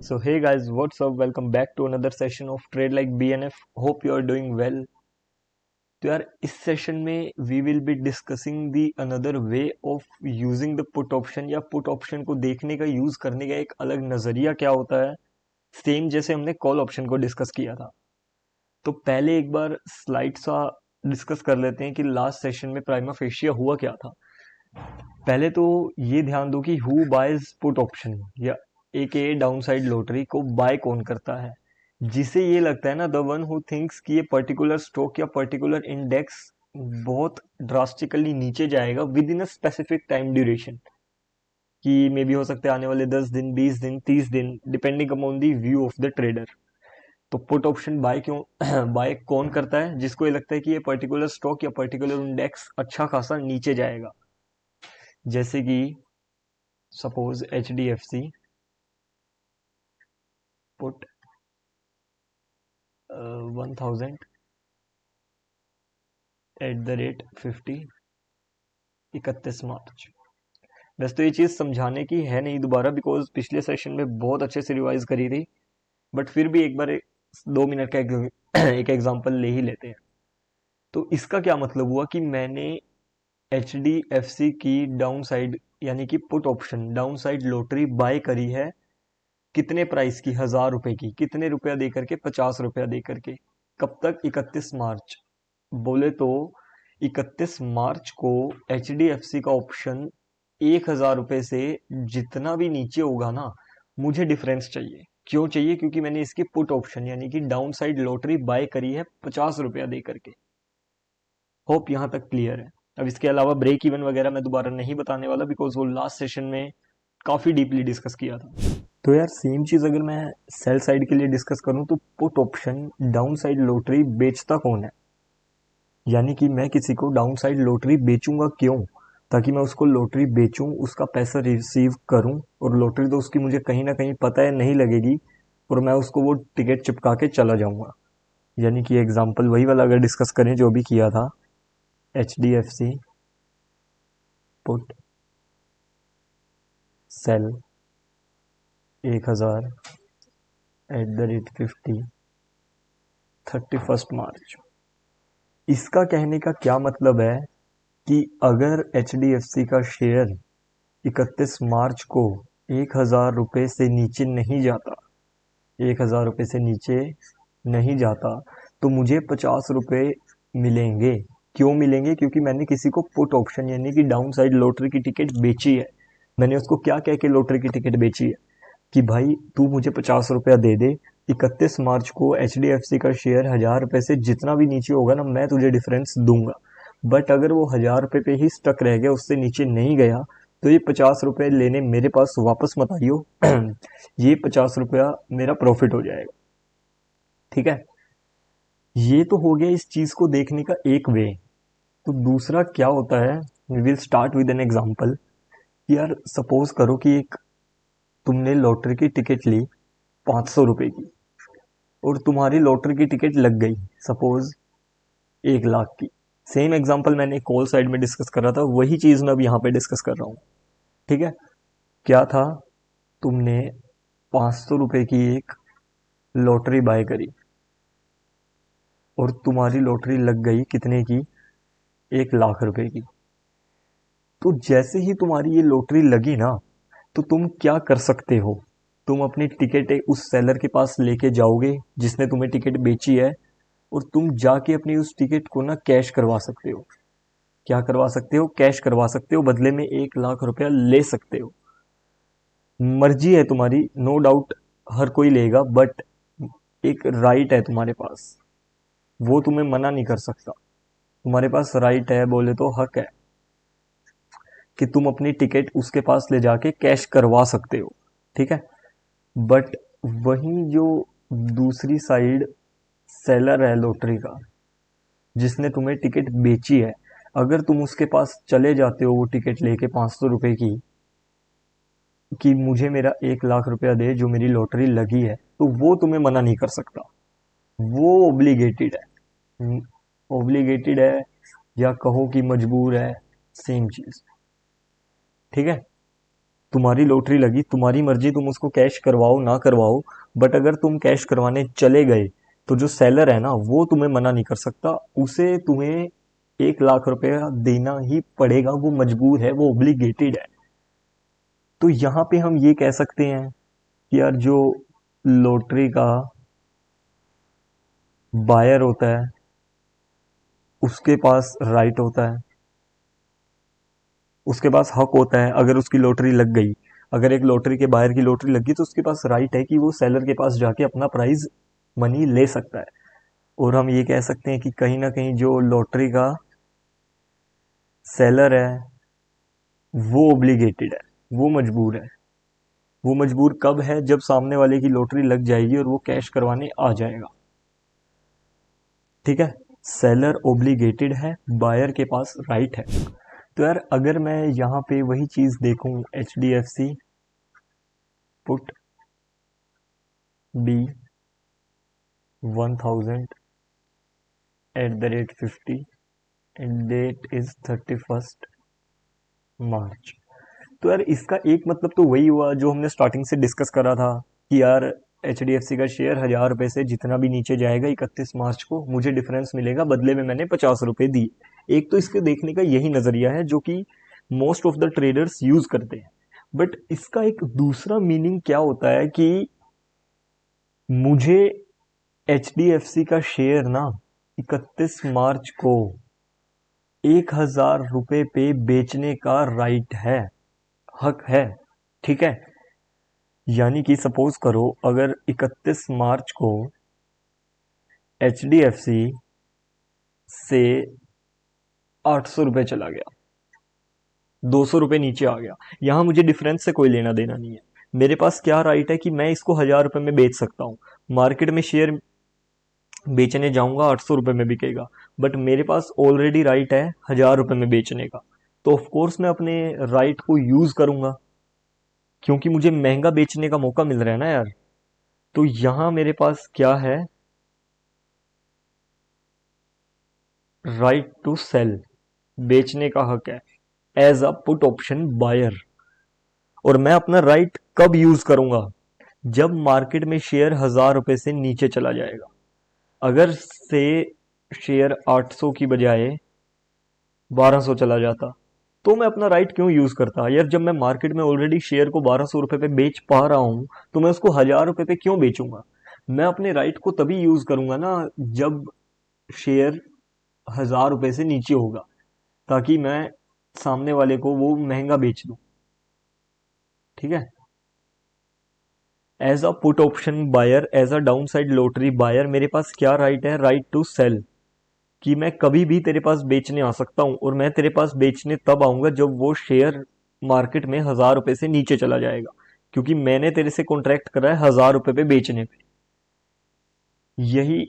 So hey guys, what's up? Welcome back to another session of Trade Like BNF. Hope you are doing well. तो यार इस session में we will be discussing the another way of using the put option या put option को देखने का use करने का एक अलग नजरिया क्या होता है, सेम जैसे हमने कॉल ऑप्शन को डिस्कस किया था। तो पहले एक बार स्लाइड सा डिस्कस कर लेते हैं कि लास्ट सेशन में प्राइमा फेशिया हुआ क्या था। पहले तो ये ध्यान दो कि हु बायज पुट ऑप्शन या एक डाउन साइड लॉटरी को बाय कौन करता है। जिसे ये लगता है ना, द वन हु थिंक्स कि ये पर्टिकुलर स्टॉक या पर्टिकुलर इंडेक्स बहुत ड्रास्टिकली नीचे जाएगा with in a specific time duration, कि मे बी हो सकता है आने वाले 10 दिन, 20 दिन, 30 दिन, depending upon the view of the trader. तो पुट ऑप्शन बाय क्यों बाय कौन करता है? जिसको ये लगता है कि ये पर्टिकुलर स्टॉक या पर्टिकुलर इंडेक्स अच्छा खासा नीचे जाएगा। जैसे कि suppose HDFC put 1000 at the rate 50, 31 मार्च। वैसे तो ये चीज समझाने की है नहीं दोबारा, बिकॉज पिछले सेशन में बहुत अच्छे से रिवाइज करी थी, बट फिर भी एक बार 2 मिनट का एक एग्जांपल ले ही लेते हैं। तो इसका क्या मतलब हुआ कि मैंने HDFC की डाउन साइड यानी कि put option downside lottery buy करी है। कितने प्राइस की? 1000 रुपए की। कितने रुपया दे करके? 50 रुपया दे करके। कब तक? 31 मार्च। बोले तो 31 मार्च को HDFC का ऑप्शन 1000 रुपए से जितना भी नीचे होगा ना, मुझे डिफरेंस चाहिए। क्यों चाहिए? क्योंकि मैंने इसकी पुट ऑप्शन यानी कि डाउन साइड लॉटरी बाय करी है 50 रुपया दे करके। होप यहाँ तक क्लियर है। अब इसके अलावा ब्रेक इवन वगैरह मैं दोबारा नहीं बताने वाला, बिकॉज वो लास्ट सेशन में काफी डीपली डिस्कस किया था। तो यार सेम चीज अगर मैं सेल साइड के लिए डिस्कस करूं, तो put option downside lottery बेचता कौन है? यानी कि मैं किसी को डाउन साइड लॉटरी बेचूंगा क्यों? ताकि मैं उसको लॉटरी बेचूं, उसका पैसा रिसीव करूं, और लॉटरी तो उसकी मुझे कहीं ना कहीं पता है नहीं लगेगी, और मैं उसको वो टिकट चिपका के चला जाऊंगा। यानी कि एग्जाम्पल वही वाला अगर डिस्कस करें जो भी किया था, HDFC put sell 1000 at the rate 50, 31 मार्च। इसका कहने का क्या मतलब है कि अगर HDFC का शेयर 31 मार्च को 1000 रुपये से नीचे नहीं जाता, 1000 रुपये से नीचे नहीं जाता, तो मुझे 50 रुपये मिलेंगे। क्यों मिलेंगे? क्योंकि मैंने किसी को पुट ऑप्शन यानी कि डाउन साइड लॉटरी की टिकट बेची है। मैंने उसको क्या कह के लॉटरी की टिकट बेची है कि भाई तू मुझे 50 रुपया दे दे, 31 मार्च को HDFC का शेयर 1000 रुपये से जितना भी नीचे होगा ना, मैं तुझे डिफरेंस दूंगा। बट अगर वो 1000 रुपये पे ही स्टक रह गया, उससे नीचे नहीं गया, तो ये 50 रुपये लेने मेरे पास वापस मत आइयो। ये 50 रुपया मेरा प्रॉफिट हो जाएगा। ठीक है, ये तो हो गया इस चीज को देखने का एक वे। तो दूसरा क्या होता है, we will start with an example. यार सपोज करो कि एक तुमने लॉटरी की टिकट ली 500 रुपए की, और तुम्हारी लॉटरी की टिकट लग गई सपोज 1 लाख की। सेम एग्जांपल मैंने कॉल साइड में डिस्कस कर रहा था, वही चीज मैं अब यहाँ पे डिस्कस कर रहा हूँ। ठीक है, क्या था? तुमने 500 रुपए की एक लॉटरी बाय करी, और तुम्हारी लॉटरी लग गई कितने की? 1 लाख रुपए की। तो जैसे ही तुम्हारी ये लॉटरी लगी ना, तो तुम क्या कर सकते हो? तुम अपनी टिकट उस सेलर के पास लेके जाओगे जिसने तुम्हें टिकट बेची है, और तुम जाके अपनी उस टिकट को ना कैश करवा सकते हो। क्या करवा सकते हो? कैश करवा सकते हो, बदले में 1 लाख रुपया ले सकते हो। मर्जी है तुम्हारी, नो डाउट, हर कोई लेगा, बट एक राइट है तुम्हारे पास, वो तुम्हें मना नहीं कर सकता। तुम्हारे पास राइट है, बोले तो हक है, कि तुम अपनी टिकट उसके पास ले जाके कैश करवा सकते हो। ठीक है, बट वही जो दूसरी साइड सेलर है लॉटरी का, जिसने तुम्हें टिकट बेची है, अगर तुम उसके पास चले जाते हो वो टिकट लेके 500 रुपए की, कि मुझे मेरा 1 लाख रुपया दे जो मेरी लॉटरी लगी है, तो वो तुम्हें मना नहीं कर सकता। वो ओब्लिगेटेड है, ओब्लिगेटेड है, या कहो कि मजबूर है, सेम चीज। ठीक है, तुम्हारी लॉटरी लगी, तुम्हारी मर्जी, तुम उसको कैश करवाओ ना करवाओ, बट अगर तुम कैश करवाने चले गए तो जो सेलर है ना वो तुम्हें मना नहीं कर सकता, उसे तुम्हें 1 लाख रुपया देना ही पड़ेगा, वो मजबूर है, वो ओब्लिगेटेड है। तो यहाँ पे हम ये कह सकते हैं कि यार जो लॉटरी का बायर होता है उसके पास राइट होता है, उसके पास हक होता है। अगर उसकी लॉटरी लग गई, अगर एक लॉटरी के बायर की लॉटरी लग गई तो उसके पास राइट है कि वो सेलर के पास जाके अपना प्राइज मनी ले सकता है। और हम ये कह सकते हैं कि कहीं ना कहीं जो लॉटरी का सेलर है वो ओब्लिगेटेड है, वो मजबूर है। वो मजबूर कब है? जब सामने वाले की लॉटरी लग जाएगी और वो कैश करवाने आ जाएगा। ठीक है, सेलर ओब्लिगेटेड है, बायर के पास राइट है। तो यार अगर मैं यहाँ पे वही चीज देखूं, HDFC put B 1000 @50 end date is 31 March. तो यार इसका एक मतलब तो वही हुआ जो हमने स्टार्टिंग से डिस्कस करा था कि यार HDFC का शेयर 1000 रुपए से जितना भी नीचे जाएगा 31 मार्च को मुझे डिफरेंस मिलेगा, बदले में मैंने 50 रुपए दिए। एक तो इसके देखने का यही नजरिया है जो कि most of the traders use करते हैं। बट इसका एक दूसरा मीनिंग क्या होता है कि मुझे HDFC का शेयर ना 31 मार्च को 1000 रुपए पे बेचने का राइट है, हक है। ठीक है, यानी कि सपोज करो अगर 31 मार्च को HDFC से 800 रुपए चला गया, 200 रुपए नीचे आ गया, यहां मुझे डिफरेंस से कोई लेना देना नहीं है। मेरे पास क्या राइट है कि मैं इसको 1000 रुपए में बेच सकता हूँ। मार्केट में शेयर बेचने जाऊंगा 800 रुपए में बिकेगा, बट मेरे पास ऑलरेडी राइट है 1000 रुपए में बेचने का। तो ऑफ कोर्स मैं अपने राइट को यूज करूंगा, क्योंकि मुझे महंगा बेचने का मौका मिल रहा है ना यार। तो यहां मेरे पास क्या है? राइट टू सेल, बेचने का हक है as a put option buyer. और मैं अपना राइट कब यूज करूंगा? जब मार्केट में शेयर 1000 रुपए से नीचे चला जाएगा। अगर से शेयर 800 की बजाय 1200 चला जाता तो मैं अपना राइट क्यों यूज करता यार? जब मैं मार्केट में ऑलरेडी शेयर को 1200 रुपए पे बेच पा रहा हूं तो मैं उसको 1000 रुपए पे क्यों बेचूंगा? मैं अपने राइट को तभी यूज करूंगा ना जब शेयर 1000 रुपए से नीचे होगा, ताकि मैं सामने वाले को वो महंगा बेच दूं। ठीक है, as a put option buyer, as a downside lottery buyer, मेरे पास क्या राइट है? राइट टू सेल, कि मैं कभी भी तेरे पास बेचने आ सकता हूं, और मैं तेरे पास बेचने तब आऊंगा जब वो शेयर मार्केट में 1000 रुपए से नीचे चला जाएगा, क्योंकि मैंने तेरे से कॉन्ट्रैक्ट करा है 1000 रुपए पे बेचने पे। यही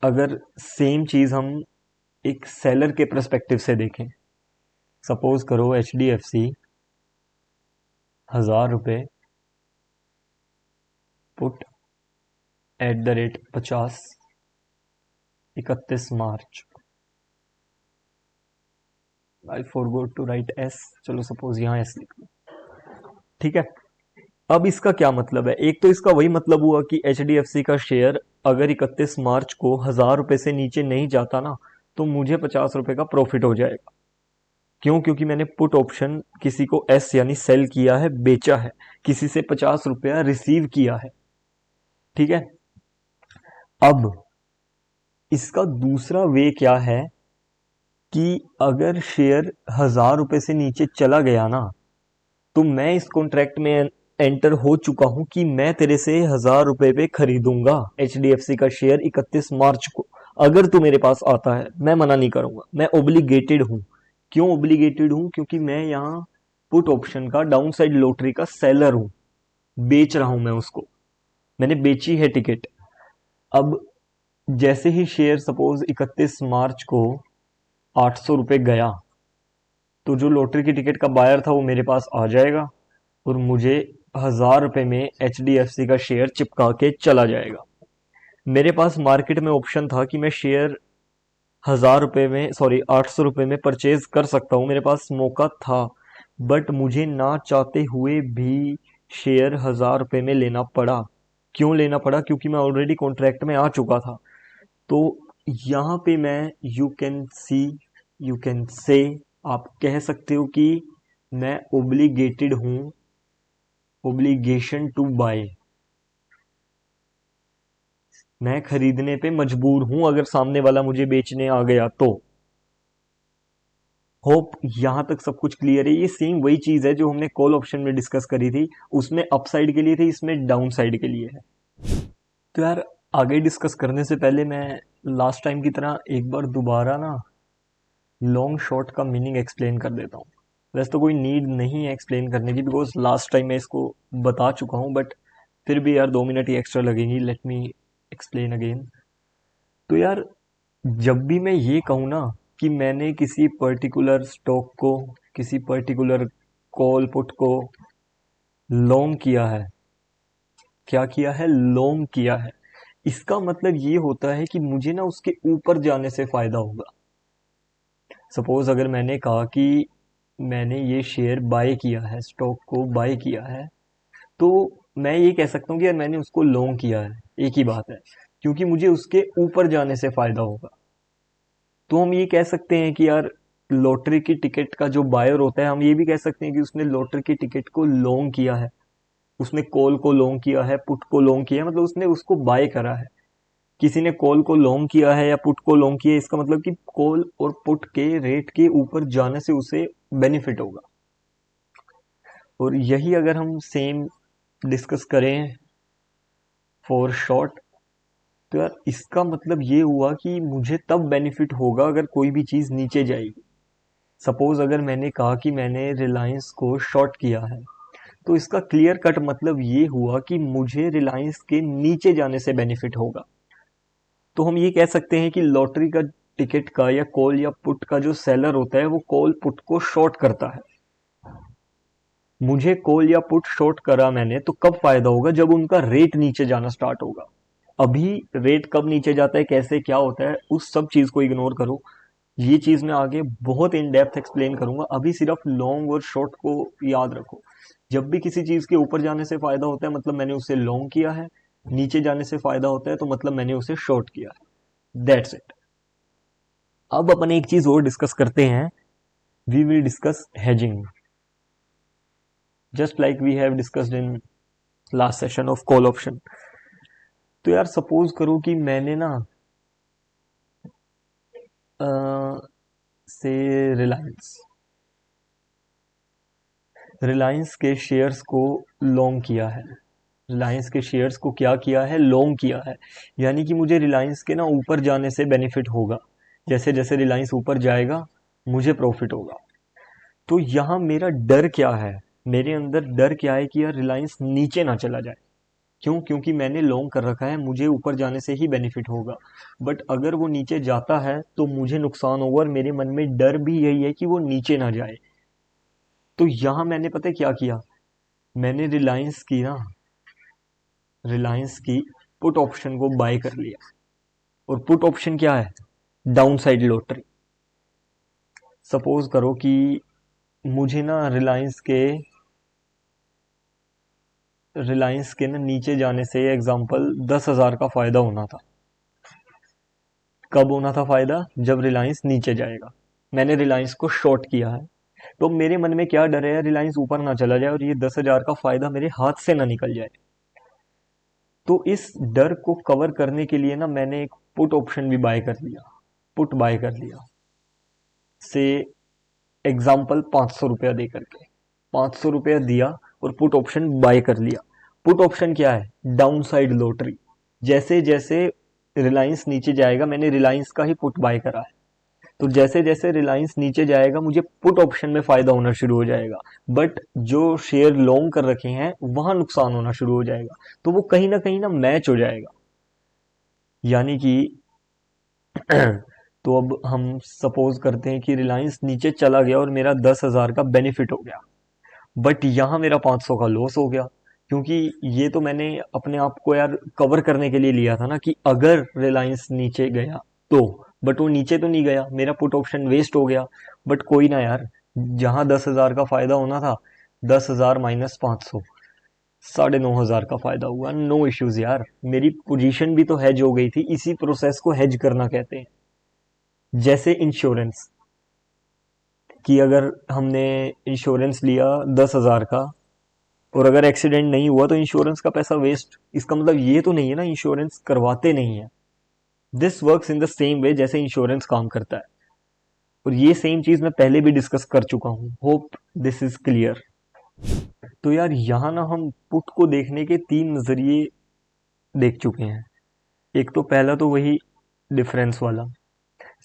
अगर सेम चीज हम एक सेलर के परस्पेक्टिव से देखें, सपोज करो HDFC 1000 रुपए put @50 31 March. I forgot to write S, चलो सपोज यहाँ एस लिख लो। ठीक है, अब इसका क्या मतलब है? एक तो इसका वही मतलब हुआ कि HDFC का शेयर अगर 31 मार्च को 1000 रुपए से नीचे नहीं जाता ना तो मुझे 50 रुपए का प्रॉफिट हो जाएगा। क्यों? क्योंकि मैंने पुट ऑप्शन किसी को एस यानी सेल किया है, बेचा है, किसी से 50 रुपया रिसीव किया है। ठीक है, अब इसका दूसरा वे क्या है कि अगर शेयर 1000 रुपए से नीचे चला गया ना तो मैं इस कॉन्ट्रैक्ट में एंटर हो चुका हूं कि मैं तेरे से 1000 रुपए पे खरीदूंगा HDFC का शेयर 31 मार्च को। अगर तू मेरे पास आता है मैं मना नहीं करूंगा, मैं ओब्लिगेटेड हूं। क्यों ओब्लिगेटेड हूं? क्योंकि मैं यहाँ पुट ऑप्शन का डाउन साइड लॉटरी का सेलर हूं, बेच रहा हूं मैं उसको, मैंने बेची है टिकट। अब जैसे ही शेयर सपोज 31 मार्च को 800 रुपए गया तो जो लॉटरी की टिकट का बायर था वो मेरे पास आ जाएगा और मुझे 1000 रुपए में HDFC का शेयर चिपका के चला जाएगा। मेरे पास मार्केट में ऑप्शन था कि मैं शेयर 1000 रुपए में, सॉरी 800 रुपए में परचेज कर सकता हूँ, मेरे पास मौका था। बट मुझे ना चाहते हुए भी शेयर 1,000 रुपये में लेना पड़ा। क्यों लेना पड़ा? क्योंकि मैं ऑलरेडी कॉन्ट्रैक्ट में आ चुका था। तो यहाँ पे मैं यू कैन से आप कह सकते हो कि मैं ओब्लिगेटेड हूँ, ओब्लिगेशन टू बाय, मैं खरीदने पे मजबूर हूं अगर सामने वाला मुझे बेचने आ गया तो। होप यहां तक सब कुछ क्लियर है। ये सेम वही चीज है जो हमने कॉल ऑप्शन में डिस्कस करी थी, उसमें अपसाइड के लिए थी, इसमें डाउन साइड के लिए है। तो यार आगे डिस्कस करने से पहले मैं लास्ट टाइम की तरह एक बार दोबारा ना लॉन्ग शॉर्ट का मीनिंग एक्सप्लेन कर देता हूँ। वैसे तो कोई नीड नहीं है एक्सप्लेन करने की, बिकॉज लास्ट टाइम मैं इसको बता चुका हूँ, बट फिर भी यार 2 मिनट ही एक्स्ट्रा लगेंगी। Let me explain again. तो यार जब भी मैं ये कहूँ ना कि मैंने किसी पर्टिकुलर स्टॉक को, किसी पर्टिकुलर कॉल पुट को लॉन्ग किया है, क्या किया है? लॉन्ग किया है। इसका मतलब ये होता है कि मुझे ना उसके ऊपर जाने से फायदा होगा। सपोज अगर मैंने कहा कि मैंने ये शेयर बाय किया है, स्टॉक को बाय किया है, तो मैं ये कह सकता हूँ कि यार मैंने उसको लॉन्ग किया है, एक ही बात है, क्योंकि मुझे उसके ऊपर जाने से फायदा होगा। तो हम ये कह सकते हैं कि यार लॉटरी की टिकट का जो बायर होता है, हम ये भी कह सकते हैं कि उसने लॉटरी की टिकट को लॉन्ग किया है, उसने कॉल को लॉन्ग किया है, पुट को लॉन्ग किया है, मतलब उसने उसको बाय करा है। किसी ने कॉल को लॉन्ग किया है या पुट को लॉन्ग किया है, इसका मतलब कि कॉल और पुट के रेट के ऊपर जाने से उसे बेनिफिट होगा। और यही अगर हम सेम डिस्कस करें फॉर शॉर्ट, तो यार इसका मतलब ये हुआ कि मुझे तब बेनिफिट होगा अगर कोई भी चीज नीचे जाएगी। सपोज अगर मैंने कहा कि मैंने रिलायंस को शॉर्ट किया है, तो इसका क्लियर कट मतलब ये हुआ कि मुझे रिलायंस के नीचे जाने से बेनिफिट होगा। तो हम ये कह सकते हैं कि लॉटरी का टिकट का या कॉल या पुट का जो सेलर होता है वो कॉल पुट को शॉर्ट करता है। मुझे कॉल या पुट शॉर्ट करा मैंने, तो कब फायदा होगा? जब उनका रेट नीचे जाना स्टार्ट होगा। अभी रेट कब नीचे जाता है, कैसे, क्या होता है, उस सब चीज को इग्नोर करो। ये चीज मैं आगे बहुत इन डेप्थ एक्सप्लेन करूंगा। अभी सिर्फ लॉन्ग और शॉर्ट को याद रखो। जब भी किसी चीज के ऊपर जाने से फायदा होता है मतलब मैंने उसे लॉन्ग किया है, नीचे जाने से फायदा होता है तो मतलब मैंने उसे शॉर्ट किया है। That's it. अब अपन एक चीज और डिस्कस करते हैं। We will discuss hedging, just like we have discussed in last session of call option. तो यार सपोज करो कि मैंने ना से रिलायंस रिलायंस के शेयर्स को लॉन्ग किया है। रिलायंस के शेयर्स को क्या किया है? लॉन्ग किया है। यानी कि मुझे रिलायंस के ना ऊपर जाने से बेनिफिट होगा। जैसे जैसे रिलायंस ऊपर जाएगा मुझे प्रॉफिट होगा। तो यहाँ मेरा डर क्या है? मेरे अंदर डर क्या है कि यार रिलायंस नीचे ना चला जाए। क्यों? क्योंकि मैंने लॉन्ग कर रखा है, मुझे ऊपर जाने से ही बेनिफिट होगा। बट अगर वो नीचे जाता है तो मुझे नुकसान होगा, और मेरे मन में डर भी यही है कि वो नीचे ना जाए। तो यहाँ मैंने पता है क्या किया? मैंने रिलायंस की पुट ऑप्शन को बाय कर लिया। और पुट ऑप्शन क्या है? Down side lottery. सपोज करो कि मुझे ना रिलायंस के ना नीचे जाने से एग्जांपल 10,000 का फायदा होना था। कब होना था फायदा? जब रिलायंस नीचे जाएगा। मैंने रिलायंस को शॉर्ट किया है, तो मेरे मन में क्या डर है? रिलायंस ऊपर ना चला जाए और ये 10,000 का फायदा मेरे हाथ से ना निकल जाए। तो इस डर को कवर करने के लिए ना मैंने एक पुट ऑप्शन भी बाय कर लिया। पुट बाय कर लिया से एग्जाम्पल 500 रुपया दे करके 500 रुपया दिया और पुट ऑप्शन बाय कर लिया। पुट ऑप्शन क्या है? Down side lottery. जैसे जैसे रिलायंस नीचे जाएगा, मैंने रिलायंस का ही पुट बाय करा है, तो जैसे जैसे रिलायंस नीचे जाएगा मुझे पुट ऑप्शन में फायदा होना शुरू हो जाएगा। बट जो शेयर लॉन्ग कर रखे हैं वहां नुकसान होना शुरू हो जाएगा। तो वो कहीं ना मैच हो जाएगा। यानी कि तो अब हम सपोज करते हैं कि रिलायंस नीचे चला गया और मेरा 10,000 का बेनिफिट हो गया, बट यहां मेरा 500 का लॉस हो गया। क्योंकि ये तो मैंने अपने आप को यार कवर करने के लिए लिया था ना कि अगर रिलायंस नीचे गया तो, बट वो नीचे तो नहीं गया, मेरा पुट ऑप्शन वेस्ट हो गया। बट कोई ना यार, जहां 10,000 का फायदा होना था, 10,000 माइनस 500, 9,500 का फायदा हुआ। नो इश्यूज यार, मेरी पोजीशन भी तो हेज हो गई थी। इसी प्रोसेस को हेज करना कहते हैं। जैसे इंश्योरेंस, कि अगर हमने इंश्योरेंस लिया 10,000 का, और अगर एक्सीडेंट नहीं हुआ तो इंश्योरेंस का पैसा वेस्ट। इसका मतलब ये तो नहीं है ना इंश्योरेंस करवाते नहीं है। This works in the same way जैसे इंश्योरेंस काम करता है। और ये सेम चीज मैं पहले भी डिस्कस कर चुका हूं। Hope this is clear. तो यार यहाँ ना हम पुट को देखने के 3 नजरिए देख चुके हैं। एक तो पहला तो वही डिफरेंस वाला,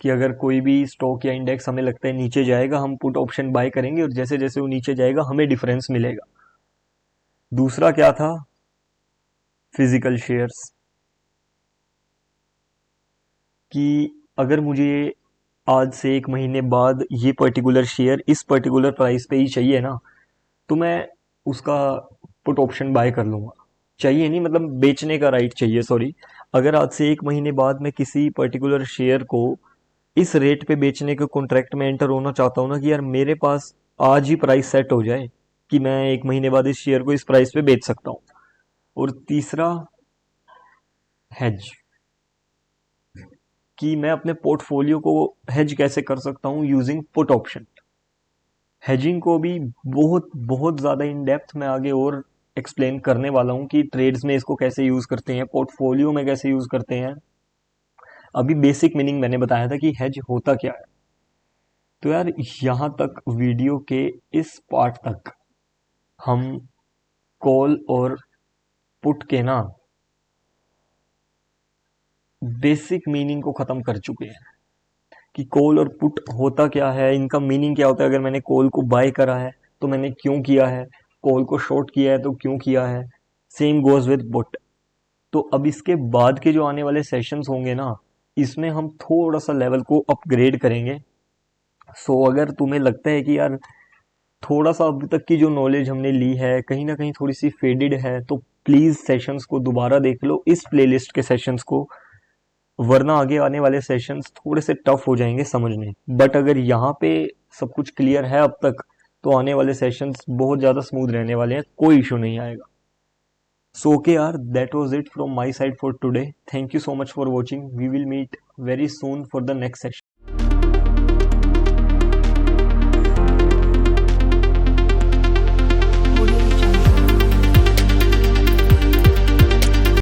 कि अगर कोई भी स्टॉक या इंडेक्स हमें लगता है नीचे जाएगा, हम पुट ऑप्शन बाय करेंगे और जैसे जैसे वो नीचे जाएगा हमें डिफरेंस मिलेगा। दूसरा क्या था? फिजिकल शेयर्स, कि अगर मुझे आज से 1 महीने बाद ये पर्टिकुलर शेयर इस पर्टिकुलर प्राइस पे ही चाहिए ना, तो मैं उसका पुट ऑप्शन बाय कर लूंगा। चाहिए नहीं, मतलब बेचने का राइट चाहिए, सॉरी। अगर आज से 1 महीने बाद मैं किसी पर्टिकुलर शेयर को इस रेट पे बेचने के कॉन्ट्रैक्ट में एंटर होना चाहता हूँ ना, कि यार मेरे पास आज ही प्राइस सेट हो जाए कि मैं 1 महीने बाद इस शेयर को इस प्राइस पे बेच सकता हूँ। और तीसरा, हेज, कि मैं अपने पोर्टफोलियो को हेज कैसे कर सकता हूँ यूजिंग पुट ऑप्शन। हेजिंग को भी बहुत बहुत ज़्यादा इन डेप्थ में आगे और एक्सप्लेन करने वाला हूँ कि ट्रेड्स में इसको कैसे यूज़ करते हैं, पोर्टफोलियो में कैसे यूज़ करते हैं। अभी बेसिक मीनिंग मैंने बताया था कि हेज होता क्या है। तो यार यहाँ तक वीडियो के इस पार्ट तक हम कॉल और पुट के ना बेसिक मीनिंग को ख़त्म कर चुके हैं, कि कॉल और पुट होता क्या है, इनका मीनिंग क्या होता है। अगर मैंने कॉल को बाय करा है तो मैंने क्यों किया है, कॉल को शॉर्ट किया है तो क्यों किया है। Same goes with put. तो अब इसके बाद के जो आने वाले सेशंस होंगे ना, इसमें हम थोड़ा सा लेवल को अपग्रेड करेंगे। सो अगर तुम्हें लगता है कि यार थोड़ा सा अभी तक की जो नॉलेज हमने ली है कहीं ना कहीं थोड़ी सी फेडेड है, तो प्लीज सेशंस को दोबारा देख लो, इस प्लेलिस्ट के सेशंस को। वरना आगे आने वाले सेशंस थोड़े से टफ हो जाएंगे समझने। बट अगर यहाँ पे सब कुछ क्लियर है अब तक, तो आने वाले सेशंस बहुत ज़्यादा स्मूथ रहने वाले हैं, कोई इशू नहीं आएगा। So okay yaar, that was it from my side for today. Thank you so much for watching. We will meet very soon for the next session.